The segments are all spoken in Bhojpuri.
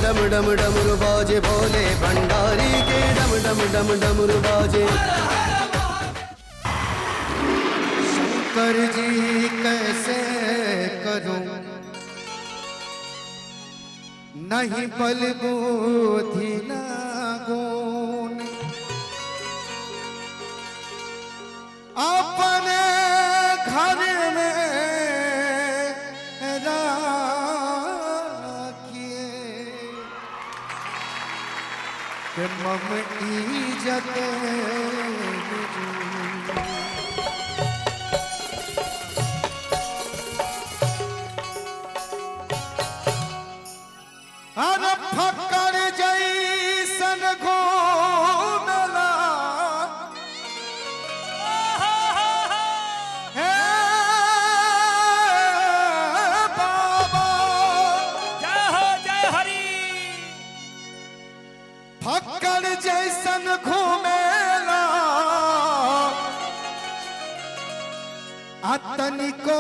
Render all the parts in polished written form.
डम डम डमरू बाजे भोले भंडारी के डम डम डम डमरू बाजे। शंकर जी कैसे करूं नहीं बल बुद्धि ना गुण, अपने घर में राखिए कि मम इज्जत अरे फक्कर जैसन घूमला हे बाबा। जय हो जय हरि। फक्कर जैसन घूमेला अतनी को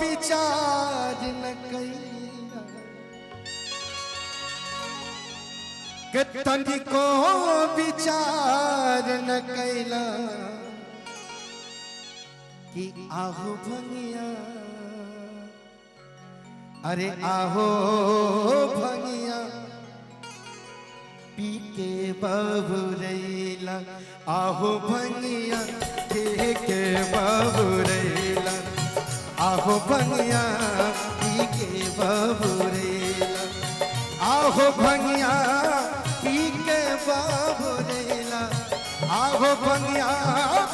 विचार न कैला के तनी को विचार न कैला कि आहो भंगिया अरे आहो भंगिया पी के बाबूरेला आहो भंगिया पी के बाबूरेला आहो भंगिया पी के बाबूरेला आहो भंगिया पी के बाबूरेला आहो भंगिया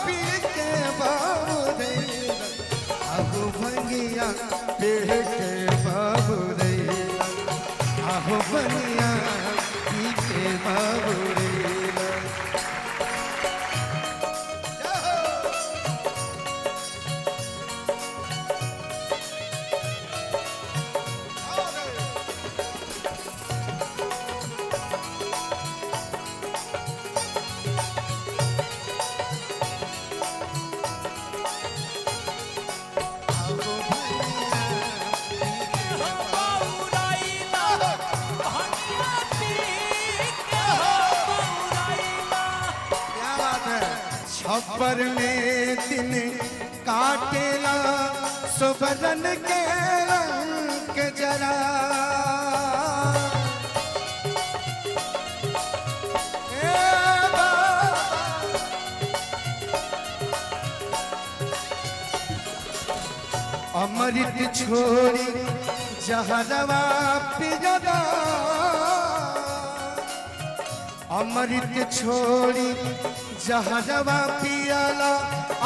पी के बाबूरेला आहो भंगिया पी के बाबूरेला आहो भंगिया पी के बाबूरेला। छप्पर में दिन काटेला सुबरन के रंग जरा अमृत छोड़ी जहरवा पिजदा अमृत छोड़ी जहरवा पियाला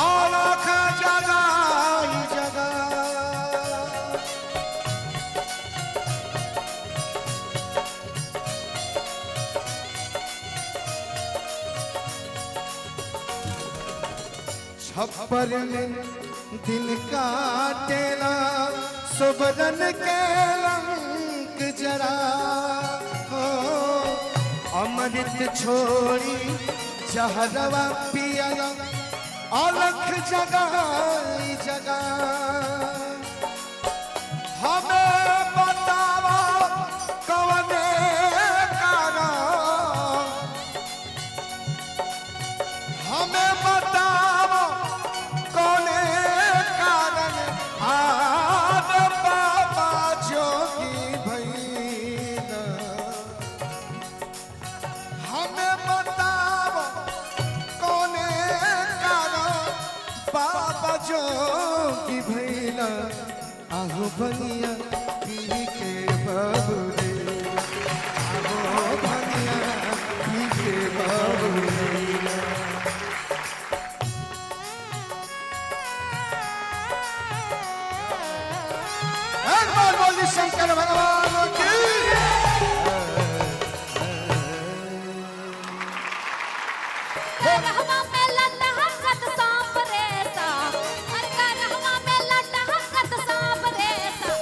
आँख जगाई जगा छप्पर में दिन काटेला सुबरन के रंग जरा हो अमृत छोड़ी जहरवा पिया अलख जगाई जगा हमें बतावा कवने कारण हमें बतावा कौने कारण आज बाबा जोगी भैया हमें बतावा कौने कारण बाबा जोगी भैया आहो भैया पी के बाबूरे आहो भैया पी के बाबूरे शंकर भगवान की करहवा में लटा हसत सांप रेसा अरे करहवा में लटा हसत सांप रेसा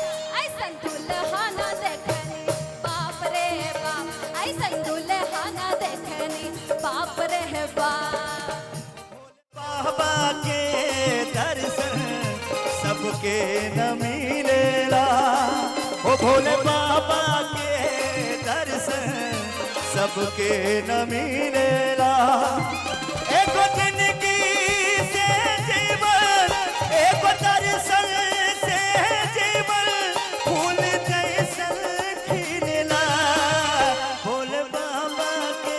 ऐसन दुल्हा न देखनी बाप रे बाप ऐसन दुल्हा न देखनी बाप रे बाप। बाबा के दर्शन सबके न मिलेला ओ भोले बाबा के सबके न मिलेला। एक जिंदगी से जीवन, एक दर्शन से जीवन, फूल जैसन खिलेला। भोले बाबा के